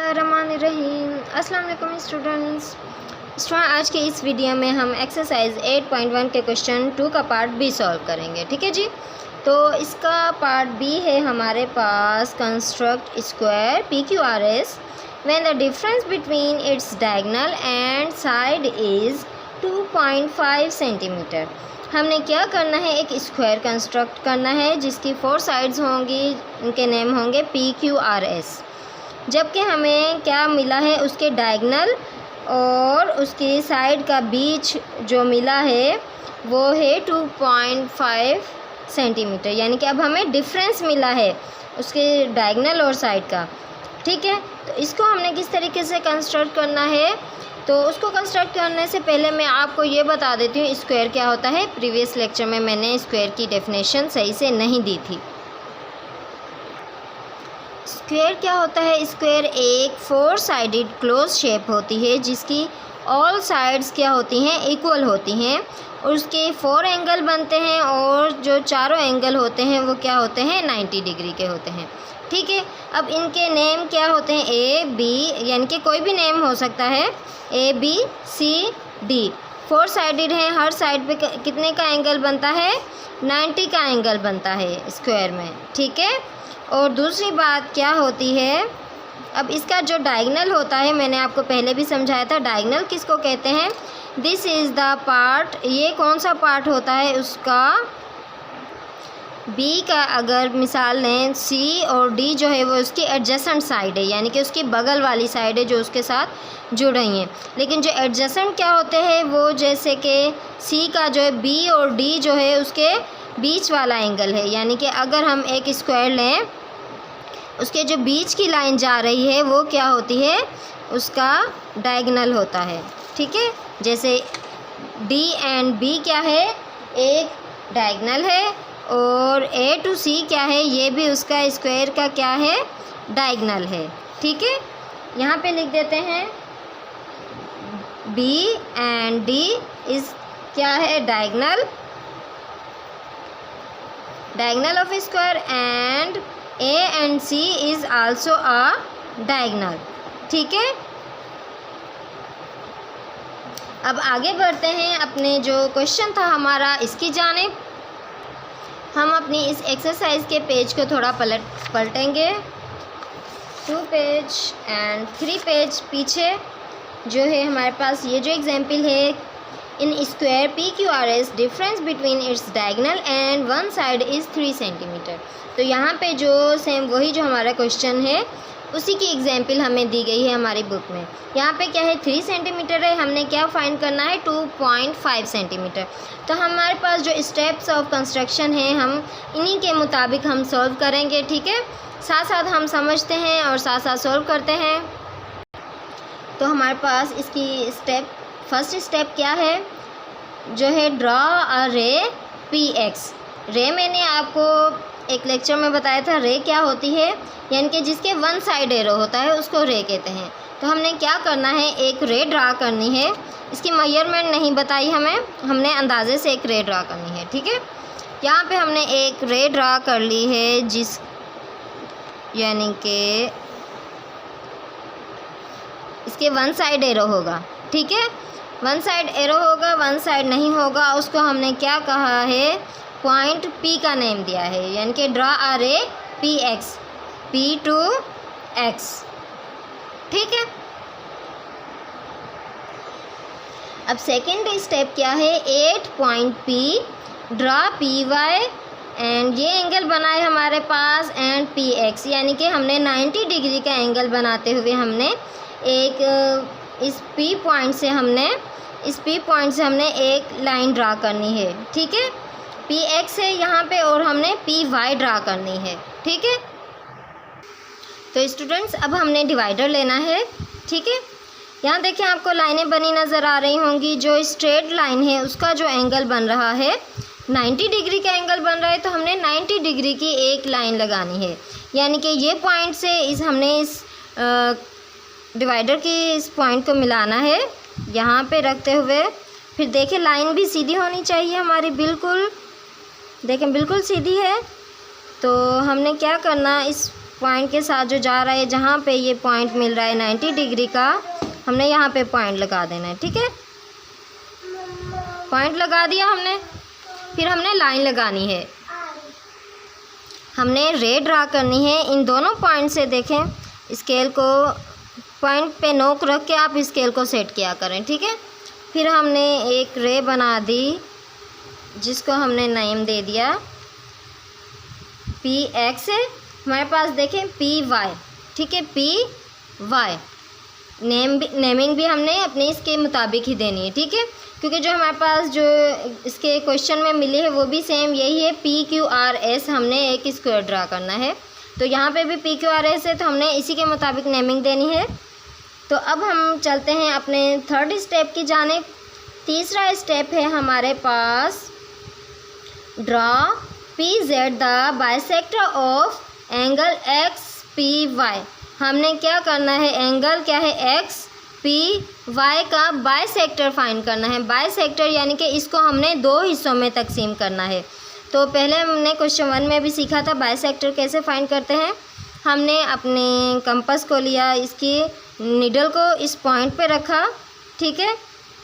बिस्मिल्लाहिर्रहमानिर्रहीम। अस्सलाम वालेकुम स्टूडेंट्स। आज के इस वीडियो में हम एक्सरसाइज 8.1 के क्वेश्चन 2 का पार्ट बी सॉल्व करेंगे। ठीक है जी। तो इसका पार्ट बी है हमारे पास construct square P Q R S when the difference between its diagonal and side is 2.5 centimetre. हमने क्या करना है, एक स्क्वायर कंस्ट्रक्ट करना है जिसकी 4 साइड्स होंगी, इनके नेम होंगे पी क्यू आर एस। जबकि हमें क्या मिला है, उसके डायगोनल और उसकी साइड का बीच जो मिला है वो है 2.5 सेंटीमीटर, यानी कि अब हमें डिफरेंस मिला है उसके डायगोनल और साइड का। ठीक है, तो इसको हमने किस तरीके से कंस्ट्रक्ट करना है, तो उसको कंस्ट्रक्ट करने से पहले मैं आपको ये बता देती हूँ स्क्वायर क्या होता है। प्रीवियस लेक्चर में मैंने स्क्वायर की डेफिनेशन सही से नहीं दी थी। स्क्वायर क्या होता है, स्क्वायर एक 4 साइडेड क्लोज शेप होती है जिसकी ऑल साइड्स क्या होती हैं, इक्वल होती हैं, और उसके 4 एंगल बनते हैं और जो चारों एंगल होते हैं वो क्या होते हैं, 90 डिग्री के होते हैं। ठीक है, अब इनके नेम क्या होते हैं, ए बी, यानी कि कोई भी नेम हो सकता है, A B C D. 4 sided हैं, हर साइड पे कितने का एंगल बनता है, 90 का एंगल बनता है स्क्वायर में। ठीक है, और दूसरी बात क्या होती है, अब इसका जो डायगोनल होता है, मैंने आपको पहले भी समझाया था डायगोनल किसको कहते हैं। दिस इज़ द पार्ट, ये कौन सा पार्ट होता है उसका, बी का अगर मिसाल लें, सी और डी जो है वो उसकी एडजेसेंट साइड है, यानी कि उसकी बगल वाली साइड है जो उसके साथ जुड़ रही हैं। लेकिन जो एडजेसेंट क्या होते हैं वो, जैसे कि सी का जो है बी और डी जो है उसके बीच वाला एंगल है, यानी कि अगर हम एक स्क्वायर लें, उसके जो बीच की लाइन जा रही है वो क्या होती है, उसका डायगोनल होता है। ठीक है, जैसे डी एंड बी क्या है, एक डायगोनल है, और ए टू सी क्या है, ये भी उसका स्क्वायर का क्या है, डायगोनल है। ठीक है, यहाँ पे लिख देते हैं बी एंड डी इज़ क्या है, diagonal of a square, and A and C is also a diagonal। ठीक है, अब आगे बढ़ते हैं अपने जो क्वेश्चन था हमारा इसकी जानिब। हम अपनी इस एक्सरसाइज के पेज को थोड़ा पलटेंगे, 2 पेज एंड 3 पेज पीछे जो है हमारे पास ये जो एग्जाम्पल है, in square P Q R S difference between its diagonal and one side is 3 centimetre. तो यहाँ पे जो सेम वही जो हमारा क्वेश्चन है उसी की एग्जाम्पल हमें दी गई है हमारी बुक में। यहाँ पे क्या है, 3 सेंटीमीटर है, हमने क्या फाइंड करना है, 2.5 सेंटीमीटर। तो हमारे पास जो स्टेप्स ऑफ कंस्ट्रक्शन है हम इन्हीं के मुताबिक हम सॉल्व करेंगे। ठीक है, साथ साथ हम समझते हैं और साथ साथ सॉल्व करते हैं। तो हमारे पास इसकी फर्स्ट स्टेप क्या है, जो है ड्रॉ अ रे पी एक्स। रे मैंने आपको एक लेक्चर में बताया था, रे क्या होती है, यानी कि जिसके वन साइड एरो होता है उसको रे कहते हैं। तो हमने क्या करना है, एक रे ड्रा करनी है। इसकी मेजरमेंट नहीं बताई हमें, हमने अंदाजे से एक रे ड्रा करनी है। ठीक है, यहाँ पे हमने एक रे ड्रा कर ली है जिस, यानी कि इसके वन साइड एरो होगा। ठीक है, वन साइड एरो होगा, वन साइड नहीं होगा, उसको हमने क्या कहा है, पॉइंट पी का नेम दिया है, यानी कि draw a ray P X, P to X. ठीक है, अब सेकेंड स्टेप क्या है, 8 point P, draw P Y, and ये एंगल बना है हमारे पास, एंड पी एक्स, यानी कि हमने 90 डिग्री का एंगल बनाते हुए हमने एक इस पी पॉइंट से हमने एक लाइन ड्रा करनी है। ठीक है, पी एक्स है यहाँ पे और हमने पी वाई ड्रा करनी है। ठीक है, तो स्टूडेंट्स अब हमने डिवाइडर लेना है। ठीक है, यहाँ देखिए आपको लाइनें बनी नज़र आ रही होंगी। जो स्ट्रेट लाइन है उसका जो एंगल बन रहा है 90 डिग्री का एंगल बन रहा है, तो हमने 90 डिग्री की एक लाइन लगानी है, यानी कि ये पॉइंट से हमने इस डिवाइडर की इस पॉइंट को मिलाना है यहाँ पे रखते हुए। फिर देखिए लाइन भी सीधी होनी चाहिए हमारी, बिल्कुल देखें बिल्कुल सीधी है। तो हमने क्या करना, इस पॉइंट के साथ जो जा रहा है, जहाँ पे ये पॉइंट मिल रहा है 90 डिग्री का, हमने यहाँ पे पॉइंट लगा देना है। ठीक है, पॉइंट लगा दिया हमने। फिर हमने लाइन लगानी है, हमने रे ड्रा करनी है इन दोनों पॉइंट से। देखें, स्केल को पॉइंट पे नोक रख के आप स्केल को सेट किया करें। ठीक है, फिर हमने एक रे बना दी जिसको हमने नेम दे दिया पी एक्स है। हमारे पास देखें पी वाई, ठीक है, पी वाई नेमिंग भी हमने अपने इसके मुताबिक ही देनी है। ठीक है, क्योंकि जो हमारे पास जो इसके क्वेश्चन में मिली है वो भी सेम यही है, पी क्यू आर एस। हमने एक स्क्वायर ड्रा करना है, तो यहाँ पे भी पी क्यू आर एस है, तो हमने इसी के मुताबिक नेमिंग देनी है। तो अब हम चलते हैं अपने थर्ड स्टेप की जानिब। तीसरा स्टेप है हमारे पास draw P Z the bisector of angle X P Y. हमने क्या करना है, एंगल क्या है एक्स पी वाई का बाइसेक्टर फाइंड करना है। बाइसेक्टर यानी कि इसको हमने दो हिस्सों में तकसीम करना है। तो पहले हमने क्वेश्चन 1 में भी सीखा था बाइसेक्टर कैसे फाइंड करते हैं। हमने अपने कंपास को लिया, इसकी नीडल को इस पॉइंट पे रखा। ठीक है,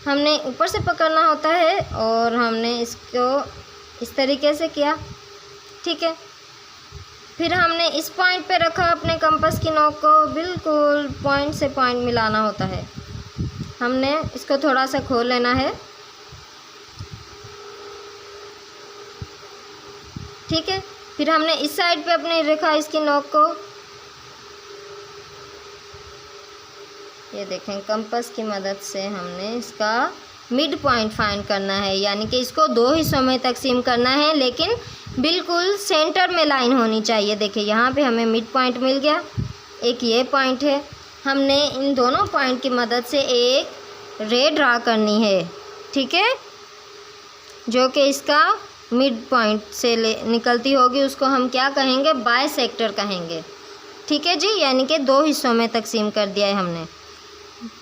हमने ऊपर से पकड़ना होता है और हमने इसको इस तरीके से किया। ठीक है, फिर हमने इस पॉइंट पे रखा अपने कंपास की नोक को, बिल्कुल पॉइंट से पॉइंट मिलाना होता है। हमने इसको थोड़ा सा खोल लेना है। ठीक है, फिर हमने इस साइड पे अपने रखा इसकी नोक को। ये देखें, कंपास की मदद से हमने इसका मिड पॉइंट फाइंड करना है, यानी कि इसको दो हिस्सों में तकसीम करना है, लेकिन बिल्कुल सेंटर में लाइन होनी चाहिए। देखिए, यहाँ पे हमें मिड पॉइंट मिल गया, एक ये पॉइंट है। हमने इन दोनों पॉइंट की मदद से एक रे ड्रा करनी है। ठीक है, जो कि इसका मिड पॉइंट से निकलती होगी, उसको हम क्या कहेंगे, बाइसेक्टर कहेंगे। ठीक है जी, यानी कि दो हिस्सों में तकसीम कर दिया है हमने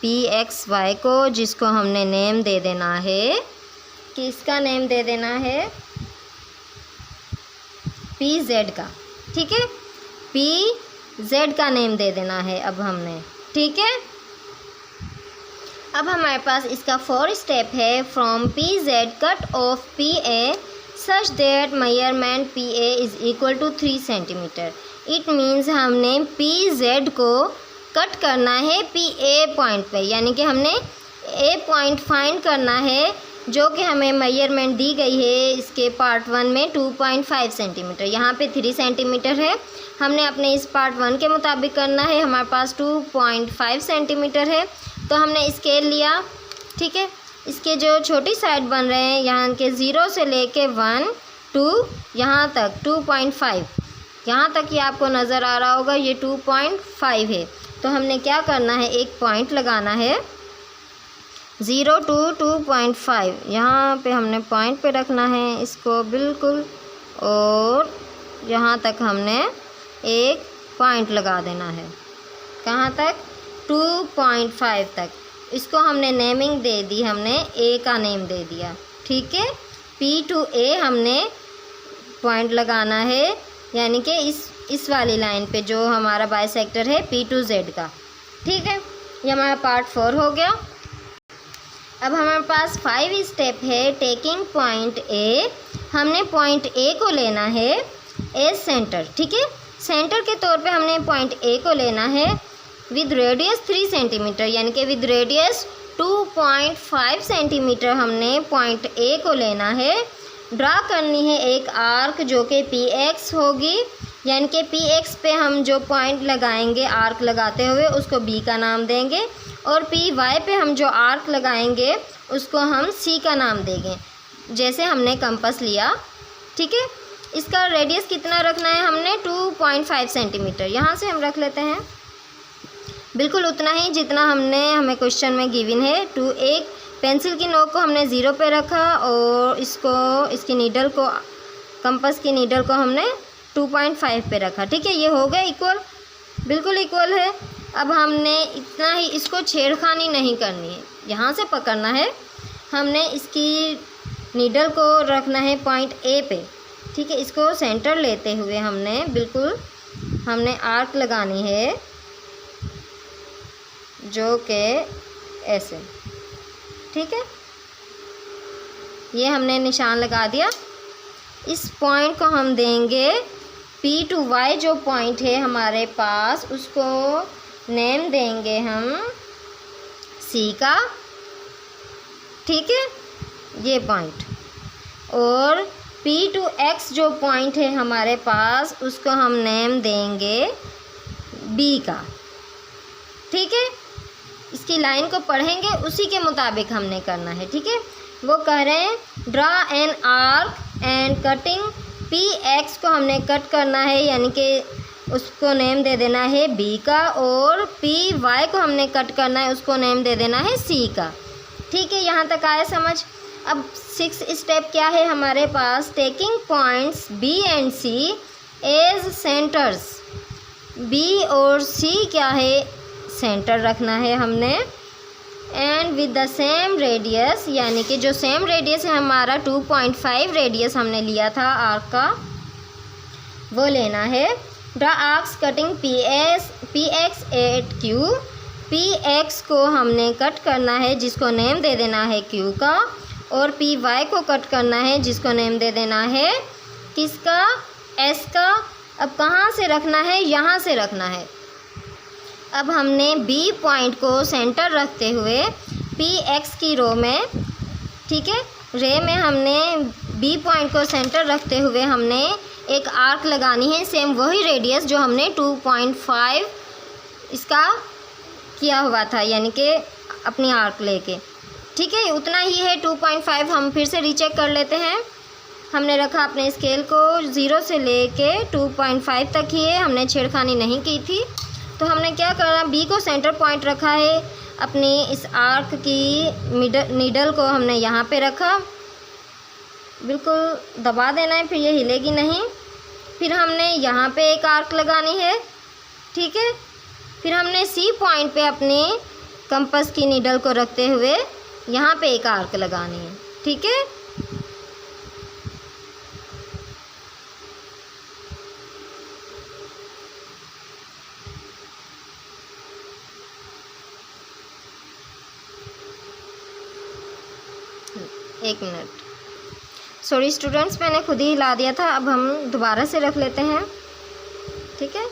पी एक्स वाई को, जिसको हमने नेम दे देना है, कि इसका नेम दे देना है पी जेड का। ठीक है, पी जेड का नेम दे देना है अब हमने। ठीक है, अब हमारे पास इसका 4 स्टेप है। From P Z cut off P A such that measurement P A is equal to 3 centimetre. It means हमने पी जेड को कट करना है पी ए पॉइंट पे, यानी कि हमने ए पॉइंट फाइंड करना है, जो कि हमें मेजरमेंट दी गई है इसके पार्ट 1 में 2.5 सेंटीमीटर। यहाँ पे 3 सेंटीमीटर है, हमने अपने इस पार्ट 1 के मुताबिक करना है। हमारे पास 2.5 सेंटीमीटर है, तो हमने स्केल लिया। ठीक है, इसके जो छोटी साइड बन रहे हैं, यहाँ के 0 से लेके 1 2 यहाँ तक 2.5, यहाँ तक ये आपको नज़र आ रहा होगा, ये 2.5 है। तो हमने क्या करना है, एक पॉइंट लगाना है 0 to 2.5, यहाँ पे हमने पॉइंट पे रखना है इसको बिल्कुल, और यहाँ तक हमने एक पॉइंट लगा देना है। कहाँ तक, 2.5 तक। इसको हमने नेमिंग दे दी, हमने ए का नेम दे दिया। ठीक है, P to A हमने पॉइंट लगाना है, यानी कि इस वाली लाइन पे जो हमारा बाइसेक्टर है P to Z का। ठीक है, ये हमारा पार्ट 4 हो गया। अब हमारे पास 5 स्टेप है। टेकिंग पॉइंट ए, हमने पॉइंट ए को लेना है एज सेंटर। ठीक है, सेंटर के तौर पे हमने पॉइंट ए को लेना है विद रेडियस 3 सेंटीमीटर, यानी कि विद रेडियस 2.5 सेंटीमीटर हमने पॉइंट ए को लेना है। ड्रा करनी है एक आर्क जो कि पी एक्स होगी, यानी कि पी एक्स पे हम जो पॉइंट लगाएंगे आर्क लगाते हुए उसको बी का नाम देंगे, और पी वाई पे हम जो आर्क लगाएंगे उसको हम सी का नाम देंगे, जैसे हमने कंपास लिया। ठीक है, इसका रेडियस कितना रखना है हमने, 2.5 सेंटीमीटर। यहाँ से हम रख लेते हैं बिल्कुल उतना ही जितना हमें क्वेश्चन में गिवन है। एक पेंसिल की नोक को हमने 0 पे रखा, और इसकी नीडल को, कंपास की नीडल को हमने 2.5 पे रखा। ठीक है, ये हो गया इक्वल, बिल्कुल इक्वल है। अब हमने इतना ही, इसको छेड़खानी नहीं करनी है, यहाँ से पकड़ना है। हमने इसकी नीडल को रखना है पॉइंट ए पे। ठीक है, इसको सेंटर लेते हुए हमने बिल्कुल हमने आर्क लगानी है जो कि ऐसे, ठीक है। ये हमने निशान लगा दिया। इस पॉइंट को हम देंगे P to Y, जो पॉइंट है हमारे पास उसको नेम देंगे हम C का, ठीक है, ये पॉइंट। और P to X जो पॉइंट है हमारे पास उसको हम नेम देंगे B का, ठीक है। इसकी लाइन को पढ़ेंगे, उसी के मुताबिक हमने करना है, ठीक है। वो कह रहे हैं draw an arc and cutting PX को हमने कट करना है, यानी कि उसको नेम दे देना है B का, और PY को हमने कट करना है, उसको नेम दे देना है C का, ठीक है। यहाँ तक आए समझ। अब 6 स्टेप क्या है हमारे पास, taking points B and C as centres. B और C क्या है, सेंटर रखना है हमने, and with the same radius, यानी कि जो सेम रेडियस है हमारा 2.5 रेडियस हमने लिया था आर्क का, वो लेना है। Draw arcs cutting PX at Q। PX को हमने कट करना है, जिसको नेम दे देना है Q का, और PY को कट करना है, जिसको नेम दे देना है किसका, S का। अब कहाँ से रखना है, यहाँ से रखना है। अब हमने B पॉइंट को सेंटर रखते हुए PX की रो में, ठीक है, रे में हमने B पॉइंट को सेंटर रखते हुए हमने एक आर्क लगानी है, सेम वही रेडियस जो हमने 2.5 इसका किया हुआ था, यानी कि अपनी आर्क लेके, ठीक है, उतना ही है 2.5। हम फिर से रीचेक कर लेते हैं। हमने रखा अपने स्केल को 0 से लेके 2.5 तक ही है, हमने छेड़खानी नहीं की थी। तो हमने क्या करना, B को सेंटर पॉइंट रखा है, अपनी इस आर्क की नीडल को हमने यहाँ पे रखा, बिल्कुल दबा देना है, फिर ये हिलेगी नहीं। फिर हमने यहाँ पे एक आर्क लगानी है, ठीक है। फिर हमने C पॉइंट पे अपनी कंपास की नीडल को रखते हुए यहाँ पे एक आर्क लगानी है, ठीक है। एक मिनट, सॉरी स्टूडेंट्स, मैंने खुद ही हिला दिया था। अब हम दोबारा से रख लेते हैं, ठीक है।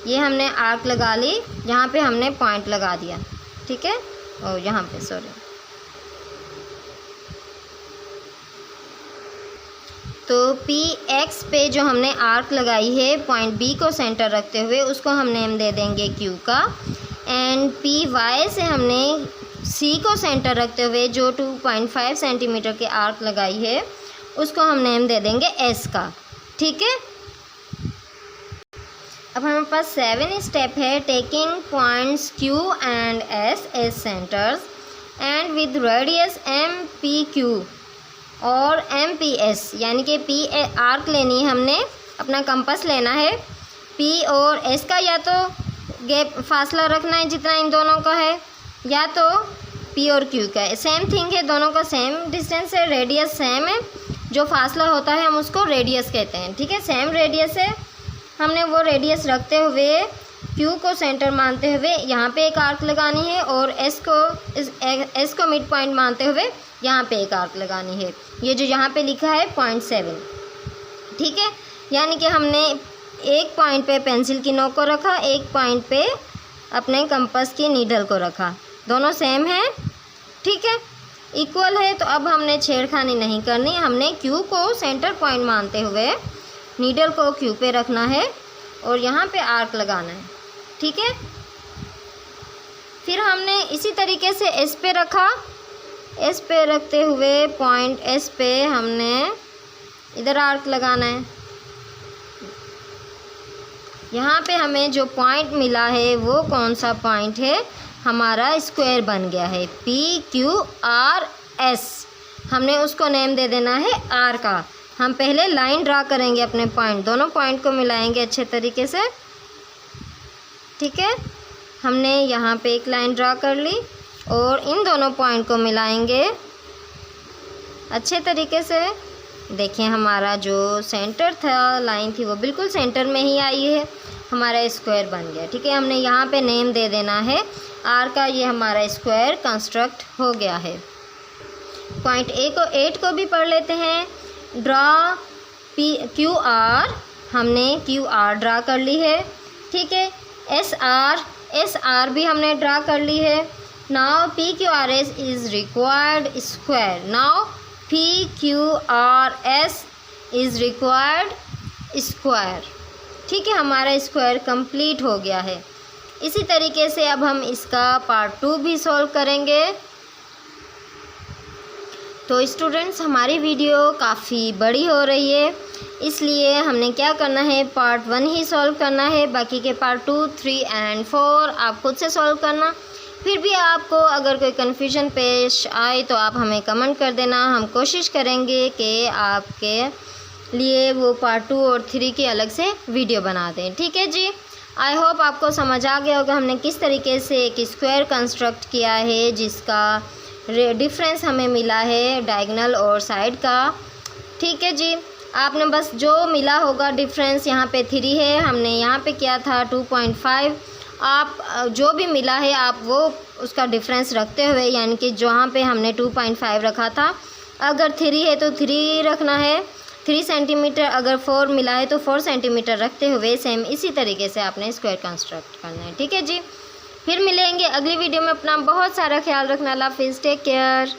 ये हमने आर्क लगा ली, यहाँ पे हमने पॉइंट लगा दिया, ठीक है। और यहाँ पे सॉरी, तो PX पे जो हमने आर्क लगाई है पॉइंट B को सेंटर रखते हुए, उसको हम नेम दे देंगे Q का। एंड PY से हमने C को सेंटर रखते हुए जो 2.5 सेंटीमीटर के आर्क लगाई है, उसको हम नेम दे देंगे S का, ठीक है। अब हमारे पास 7 स्टेप है, taking points Q and S as centres and with radius MPQ और MPS, यानी कि P आर्क लेनी है हमने, अपना कंपास लेना है, P और S का या तो गैप फासला रखना है जितना इन दोनों का है, या तो P और Q का है, सेम थिंग है, दोनों का सेम डिस्टेंस है, रेडियस सेम है, जो फासला होता है हम उसको रेडियस कहते हैं, ठीक है। सेम रेडियस है, हमने वो रेडियस रखते हुए Q को सेंटर मानते हुए यहाँ पे एक आर्क लगानी है, और S को मिड पॉइंट मानते हुए यहाँ पे एक आर्क लगानी है। ये जो यहाँ पे लिखा है 0.7, ठीक है। यानी कि हमने एक पॉइंट पे पेंसिल की नोक को रखा, एक पॉइंट पे अपने कंपास की नीडल को रखा, दोनों सेम है, ठीक है, इक्वल है। तो अब हमने छेड़खानी नहीं करनी, हमने Q को सेंटर पॉइंट मानते हुए नीडल को Q पे रखना है और यहाँ पे आर्क लगाना है, ठीक है। फिर हमने इसी तरीके से S पे रखा, S पे रखते हुए पॉइंट S पे हमने इधर आर्क लगाना है। यहाँ पे हमें जो पॉइंट मिला है वो कौन सा पॉइंट है, हमारा स्क्वायर बन गया है PQRS, हमने उसको नेम दे देना है R का। हम पहले लाइन ड्रा करेंगे अपने पॉइंट, दोनों पॉइंट को मिलाएंगे अच्छे तरीके से, ठीक है। हमने यहाँ पे एक लाइन ड्रा कर ली और इन दोनों पॉइंट को मिलाएंगे अच्छे तरीके से। देखिए हमारा जो सेंटर था, लाइन थी, वो बिल्कुल सेंटर में ही आई है, हमारा स्क्वायर बन गया। ठीक है, हमने यहाँ पे नेम दे देना है आर का, ये हमारा स्क्वायर कंस्ट्रक्ट हो गया है। पॉइंट 8 को भी पढ़ लेते हैं। ड्रा क्यू आर, हमने क्यू आर ड्रा कर ली है। ठीक है, एस आर भी हमने ड्रा कर ली है। Now P Q R S is required square. Now P Q R S is required square. ठीक है, हमारा स्क्वायर कंप्लीट हो गया है। इसी तरीके से अब हम इसका पार्ट 2 भी सॉल्व करेंगे। तो स्टूडेंट्स, हमारी वीडियो काफ़ी बड़ी हो रही है, इसलिए हमने क्या करना है, पार्ट 1 ही सॉल्व करना है। बाकी के पार्ट 2, 3 एंड 4 आप खुद से सॉल्व करना। फिर भी आपको अगर कोई कन्फ्यूजन पेश आए तो आप हमें कमेंट कर देना। हम कोशिश करेंगे कि आपके लिए वो पार्ट 2 और 3 की अलग से वीडियो बना दें। ठीक है जी, आई होप आपको समझ आ गया होगा हमने किस तरीके से एक स्क्वायर कंस्ट्रक्ट किया है जिसका डिफरेंस हमें मिला है डायगोनल और साइड का। ठीक है जी, आपने बस जो मिला होगा डिफरेंस, यहाँ पे 3 है, हमने यहाँ पे किया था 2.5। आप जो भी मिला है आप वो उसका डिफरेंस रखते हुए, यानी कि जहाँ पे हमने 2.5 रखा था, अगर 3 है तो 3 रखना है, 3 सेंटीमीटर। अगर 4 मिला है तो 4 सेंटीमीटर रखते हुए सेम इसी तरीके से आपने स्क्वायर कंस्ट्रक्ट करना है। ठीक है जी, फिर मिलेंगे अगली वीडियो में। अपना बहुत सारा ख्याल रखना। अल्लाह हाफिज़, टेक केयर।